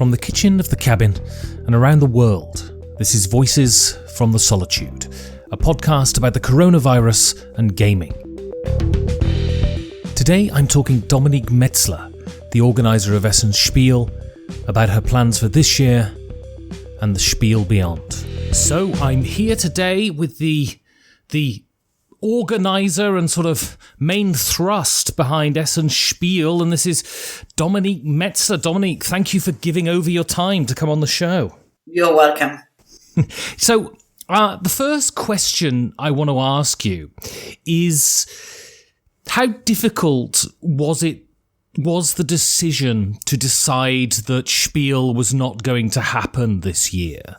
From the kitchen of the cabin and around the world, this is Voices from the Solitude, a podcast about the coronavirus and gaming. Today I'm talking Dominique Metzler, the organiser of Essen's Spiel, about her plans for this year and the Spiel beyond. So I'm here today with the organiser and sort of main thrust behind Essen's Spiel, and this is Dominique Metzler. Dominique, thank you for giving over your time to come on the show. You're welcome. So the first question I want to ask you is, how difficult was the decision to decide that Spiel was not going to happen this year?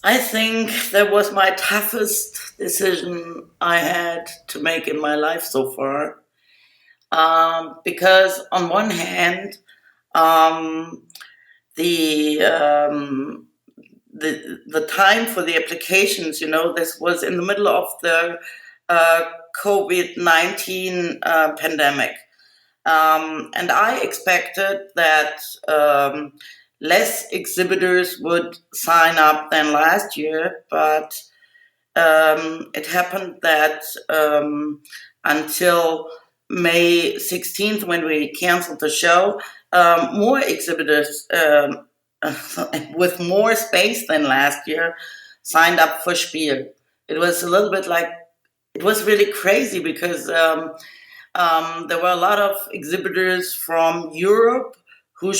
I think that was my toughest decision I had to make in my life so far. Because on one hand, the time for the applications, this was in the middle of the COVID-19 pandemic. And I expected that less exhibitors would sign up than last year, but it happened that until May 16th, when we canceled the show, more exhibitors with more space than last year signed up for Spiel. It was a little bit like, it was really crazy because there were a lot of exhibitors from Europe who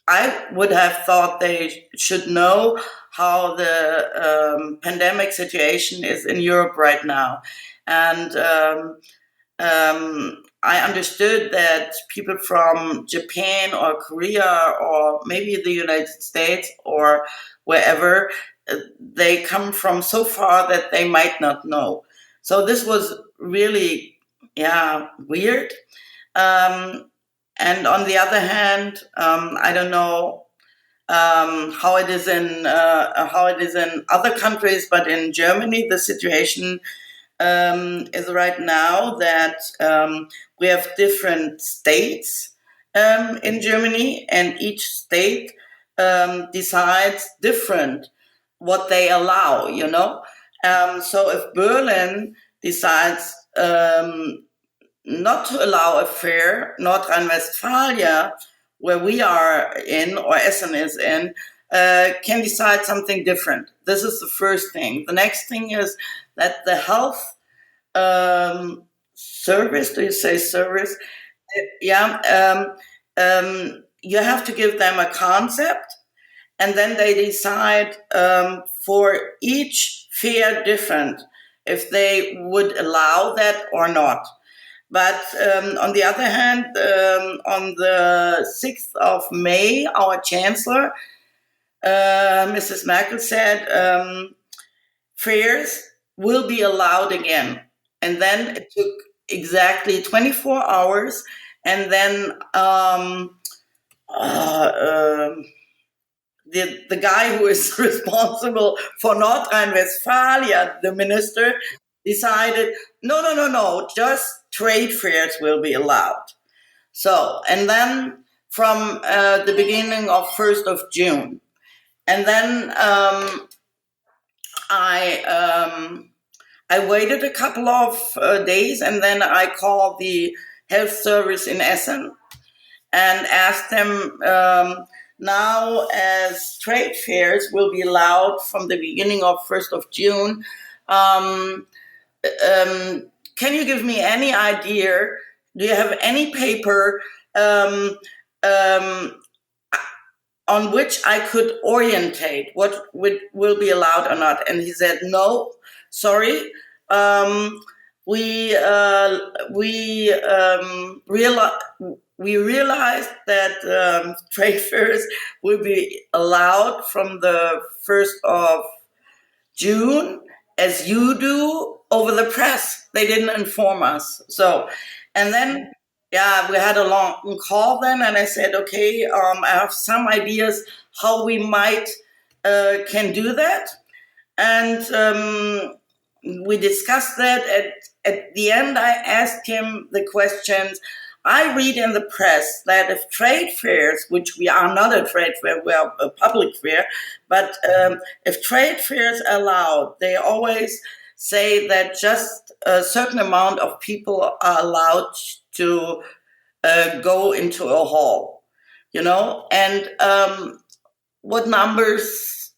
I would have thought they should know how the pandemic situation is in Europe right now. And I understood that people from Japan or Korea or maybe the United States or wherever, they come from so far that they might not know. So this was really, weird. And on the other hand, I don't know how it is in other countries, but in Germany, the situation is right now that we have different states in Germany, and each state decides different what they allow. So if Berlin decides not to allow a fair, North Rhine-Westphalia, where we are in, or Essen is in, can decide something different. This is the first thing. The next thing is that the health service, do you say service? You have to give them a concept, and then they decide for each fair different if they would allow that or not. But on the other hand, on the 6th of May, our Chancellor, Mrs. Merkel, said fairs will be allowed again. And then it took exactly 24 hours. And then the guy who is responsible for North Rhine-Westphalia, the minister, decided, no, just trade fairs will be allowed. So, and then from the beginning of 1st of June. And then I waited a couple of days, and then I called the health service in Essen and asked them, now as trade fairs will be allowed from the beginning of 1st of June, can you give me any idea? Do you have any paper on which I could orientate what will be allowed or not? And he said, no, sorry. We realized that trade fairs will be allowed from the 1st of June, as you do, over the press. They didn't inform us. So, and then, we had a long call then, and I said, okay, I have some ideas how we might can do that. And we discussed that. At the end, I asked him the questions, I read in the press that if trade fairs, which we are not a trade fair, we are a public fair, but if trade fairs are allowed, they always say that just a certain amount of people are allowed to go into a hall, and what numbers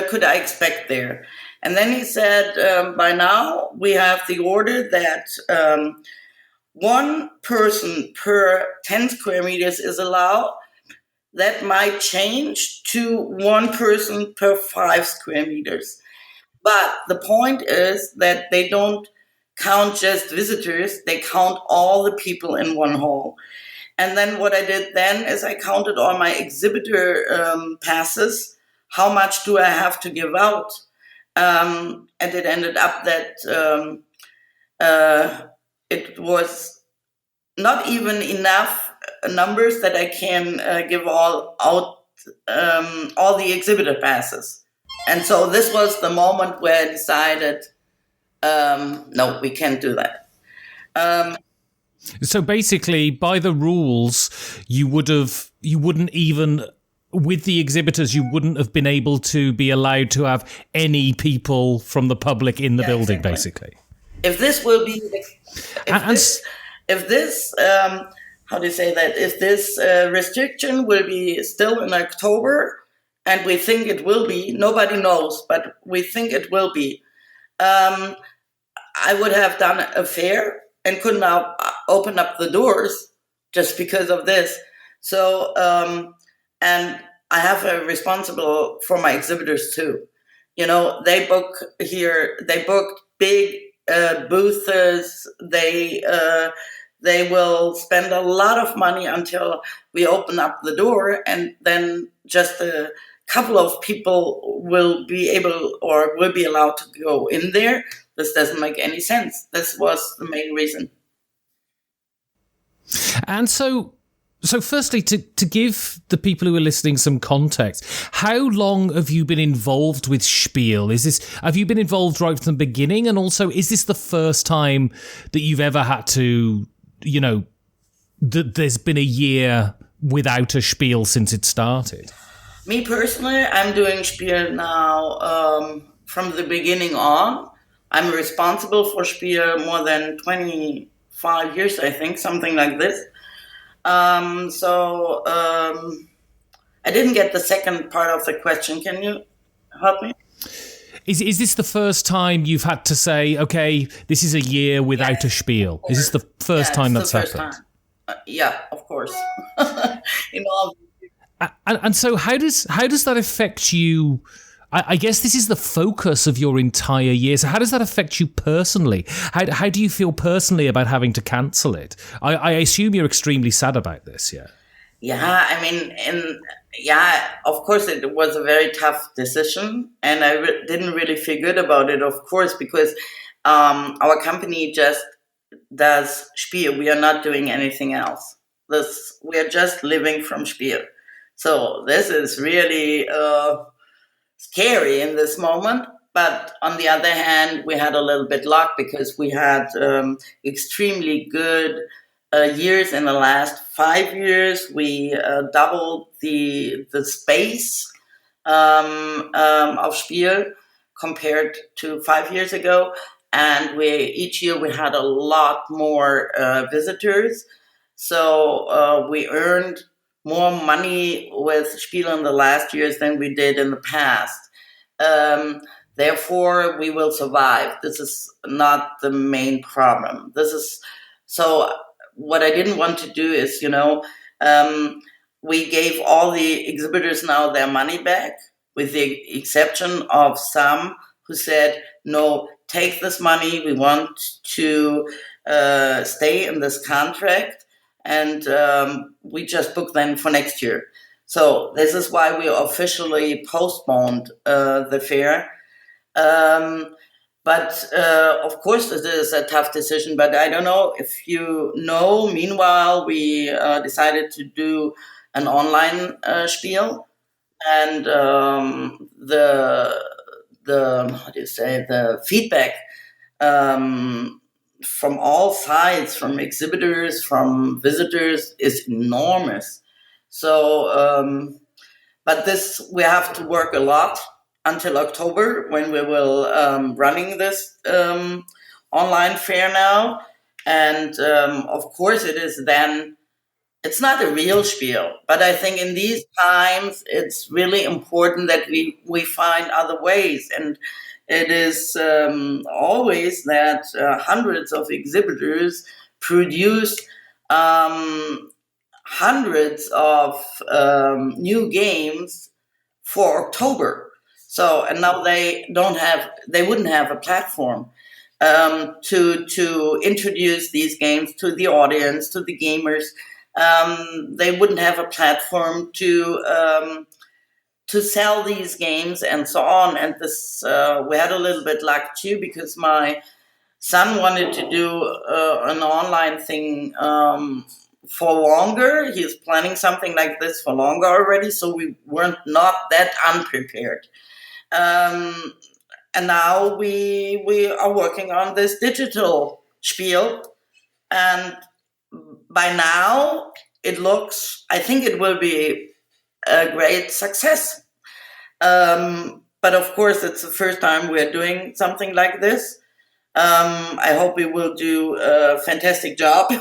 could I expect there? And then he said, by now we have the order that one person per 10 square meters is allowed. That might change to one person per 5 square meters. But the point is that they don't count just visitors, they count all the people in one hall. And then what I did then is I counted all my exhibitor passes. How much do I have to give out? And it ended up that it was not even enough numbers that I can give all the exhibitor passes. And so this was the moment where I decided, no, we can't do that. So basically, by the rules, you wouldn't even, with the exhibitors, you wouldn't have been able to be allowed to have any people from the public in the building, exactly. Basically. If this will be, if this how do you say that? If this restriction will be still in October, and we think it will be, nobody knows, but we think it will be, I would have done a fair and could now open up the doors just because of this. So, and I have a responsible for my exhibitors too. They book here, they booked big booths. They will spend a lot of money until we open up the door, and then just a couple of people will be allowed to go in there. This doesn't make any sense. This was the main reason. And so firstly, to give the people who are listening some context, how long have you been involved with Spiel? Have you been involved right from the beginning? And also, is this the first time that you've ever had to, that there's been a year without a Spiel since it started? Me personally, I'm doing Spiel now from the beginning on. I'm responsible for Spiel more than 25 years, I think, something like this. I didn't get the second part of the question. Can you help me? Is this the first time you've had to say, okay, this is a year without a Spiel? Is this the first time that's happened? Yeah, of course. And so how does that affect you? I guess this is the focus of your entire year. So how does that affect you personally? How do you feel personally about having to cancel it? I assume you're extremely sad about this, yeah? Yeah, I mean, of course it was a very tough decision, and I didn't really feel good about it, of course, because our company just does Spiel. We are not doing anything else. We are just living from Spiel. So this is really scary in this moment, but on the other hand, we had a little bit luck because we had extremely good years in the last 5 years. We doubled the space of Spiel compared to 5 years ago, and each year we had a lot more visitors. So we earned more money with Spiel in the last years than we did in the past. Therefore, we will survive. This is not the main problem. So what I didn't want to do is, we gave all the exhibitors now their money back, with the exception of some who said, no, take this money. We want to stay in this contract. And we just booked them for next year. So this is why we officially postponed the fair. But of course, it is a tough decision. But I don't know if you know, meanwhile, we decided to do an online Spiel. And the feedback from all sides, from exhibitors, from visitors, is enormous. So, but this we have to work a lot until October when we will running this online fair now, and of course it is then. It's not a real spiel, but I think in these times it's really important that we find other ways. And it is always that hundreds of exhibitors produce hundreds of new games for October. So, and now they wouldn't have a platform to introduce these games to the audience, to the gamers. They wouldn't have a platform to sell these games and so on. And this we had a little bit luck too, because my son wanted to do an online thing for longer. He's planning something like this for longer already, so we weren't not that unprepared. And now we are working on this digital spiel, and by now I think it will be a great success. But of course, it's the first time we're doing something like this. I hope we will do a fantastic job.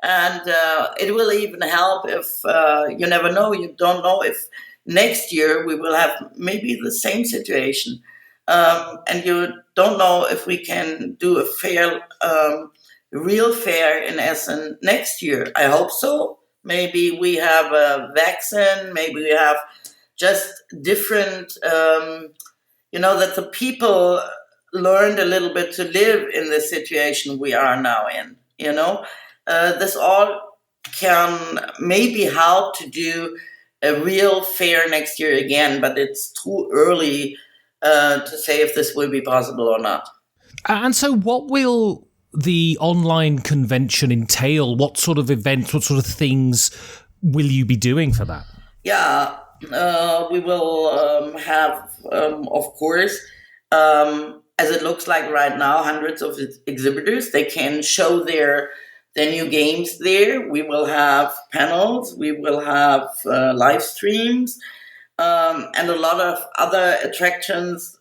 And it will even help if you never know, you don't know if next year we will have maybe the same situation. And you don't know if we can do a fair, real fair in Essen next year. I hope so. Maybe we have a vaccine, maybe we have just different, that the people learned a little bit to live in the situation we are now in, this all can maybe help to do a real fair next year again, but it's too early to say if this will be possible or not. And so what will the online convention entail? What sort of events, what sort of things will you be doing for that? Yeah, we will have, of course, as it looks like right now, hundreds of exhibitors. They can show their new games there. We will have panels. We will have live streams and a lot of other attractions,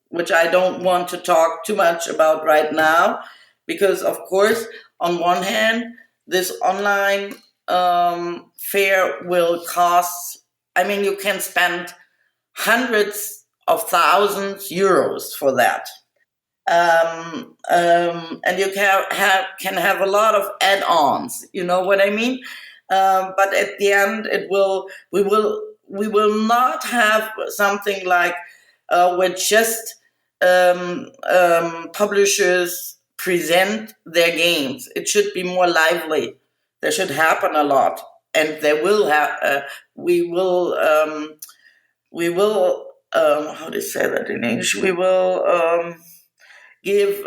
which I don't want to talk too much about right now, because, of course, on one hand, this online fair will cost, you can spend hundreds of thousands euros for that. And you can have a lot of add-ons, you know what I mean? But at the end, we will not have something like where just publishers present their games. It should be more lively. There should happen a lot, and there will have. We will. How do you say that in English? We will give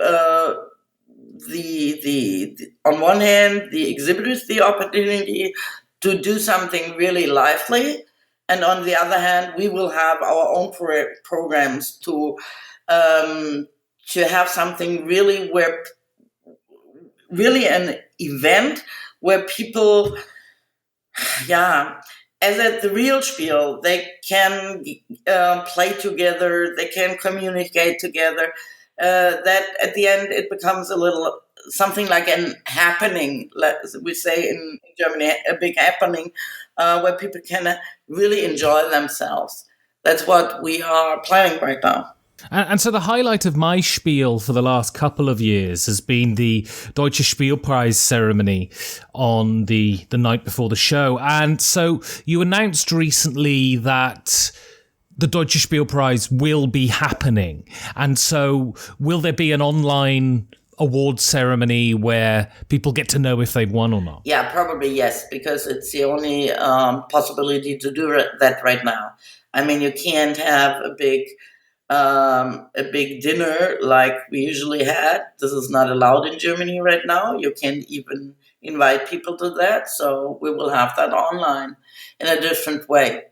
the on one hand the exhibitors the opportunity to do something really lively, and on the other hand we will have our own programs to have something really an event where people, as at the real spiel, they can play together, they can communicate together. That at the end it becomes a little something like an happening, as we say in Germany, a big happening, where people can really enjoy themselves. That's what we are planning right now. And so the highlight of my spiel for the last couple of years has been the Deutsche Spielpreis ceremony on the night before the show. And so you announced recently that the Deutsche Spielpreis will be happening. And so will there be an online awards ceremony where people get to know if they've won or not? Yeah, probably yes, because it's the only possibility to do that right now. You can't have a big dinner like we usually had. This is not allowed in Germany right now. You can't even invite people to that. So we will have that online in a different way.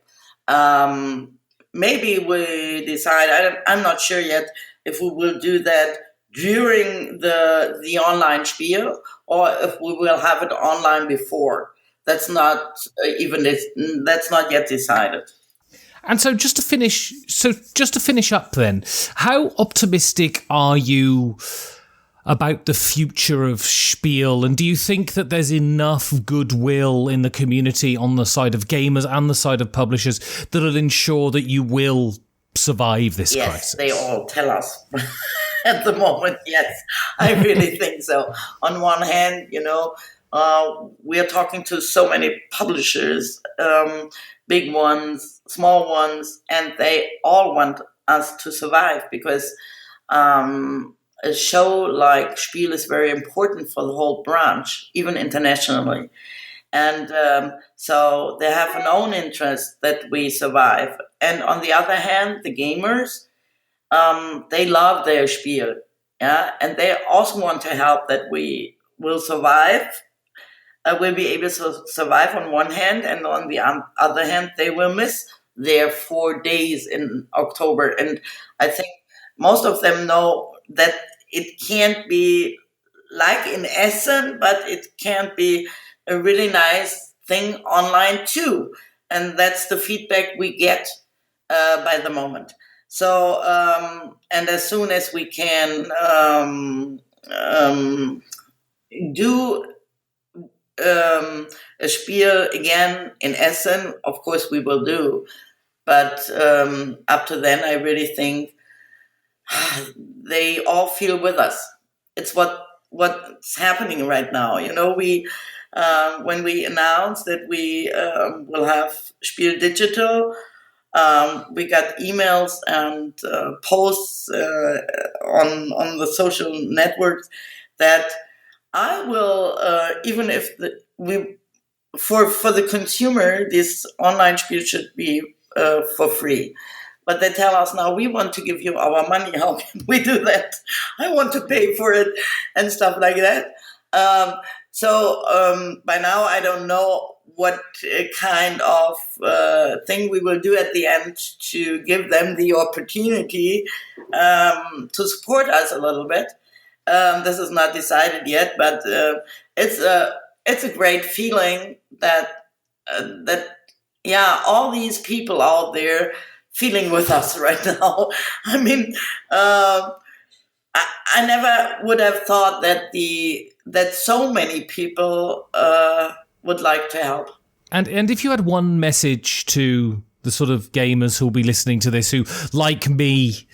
Maybe we decide, I'm not sure yet, if we will do that during the online Spiel, or if we will have it online before. That's not that's not yet decided. And so just to finish up then, how optimistic are you about the future of Spiel, and do you think that there's enough goodwill in the community on the side of gamers and the side of publishers that'll ensure that you will survive this crisis? Yes, they all tell us at the moment. Yes, I really think so. On one hand, we are talking to so many publishers, big ones, small ones, and they all want us to survive because a show like Spiel is very important for the whole branch, even internationally. And so they have an own interest that we survive. And on the other hand, the gamers, they love their Spiel. Yeah, and they also want to help that we will survive. Will be able to survive on one hand, and on the other hand, they will miss their 4 days in October. And I think most of them know that it can't be like in Essen, but it can't be a really nice thing online too. And that's the feedback we get by the moment. So, and as soon as we can do a Spiel again in Essen, of course we will do. But up to then, I really think they all feel with us. It's what's happening right now. We when we announced that we will have Spiel Digital, we got emails and posts on the social networks that I will even if for the consumer, this online Spiel should be for free. But they tell us now, we want to give you our money. How can we do that? I want to pay for it and stuff like that. So by now, I don't know what kind of thing we will do at the end to give them the opportunity to support us a little bit. This is not decided yet, but it's a great feeling that all these people out there feeling with us right now. I mean, I never would have thought that so many people would like to help. And if you had one message to the sort of gamers who'll be listening to this, who, like me,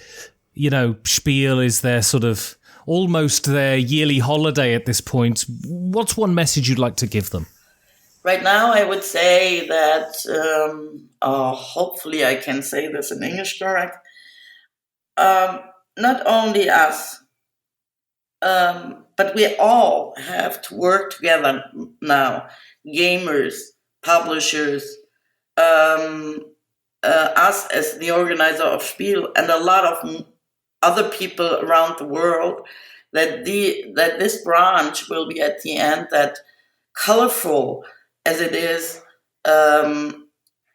Spiel is their sort of almost their yearly holiday at this point, what's one message you'd like to give them? Right now, I would say that, hopefully I can say this in English correct, not only us, but we all have to work together now, gamers, publishers, us as the organizer of Spiel, and a lot of other people around the world, that this branch will be at the end that colorful as it is, and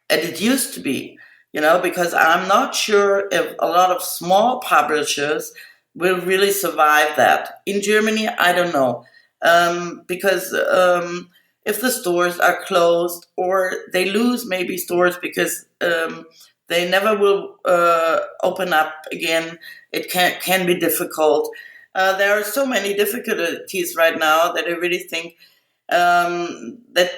it used to be, because I'm not sure if a lot of small publishers will really survive that. In Germany, I don't know, because if the stores are closed or they lose maybe stores because they never will open up again, it can be difficult. There are so many difficulties right now that I really think that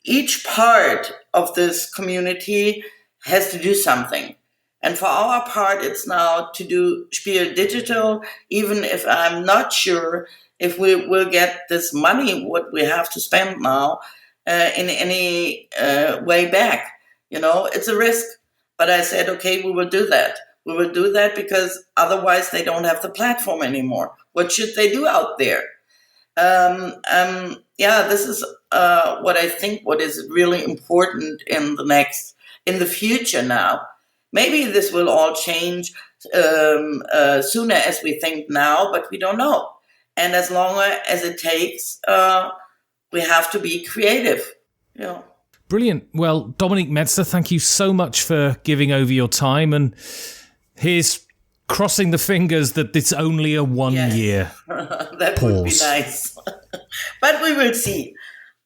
each part of this community has to do something. And for our part, it's now to do Spiel Digital, even if I'm not sure if we will get this money, what we have to spend now, in any way back. It's a risk. But I said, okay, we will do that. We will do that because otherwise they don't have the platform anymore. What should they do out there? This is what I think what is really important in the future now. Maybe this will all change sooner as we think now, but we don't know. And as long as it takes, we have to be creative. Brilliant. Well, Dominique Metzler, thank you so much for giving over your time. And here's crossing the fingers that it's only a 1 year that pause. Would be nice. But we will see.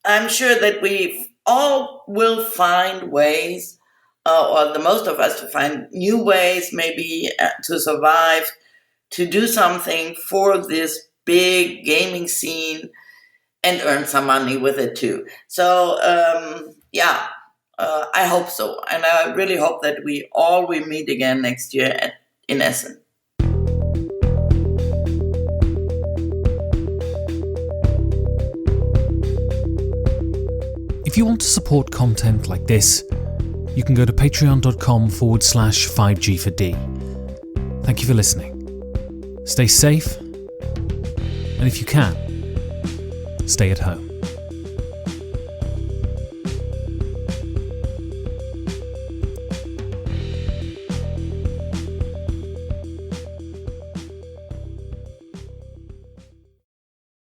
I'm sure that we all will find ways, or the most of us to find new ways maybe to survive, to do something for this big gaming scene and earn some money with it too. So, I hope so. And I really hope that we meet again next year in Essen. If you want to support content like this, you can go to patreon.com/5G4D. Thank you for listening. Stay safe, and if you can, stay at home.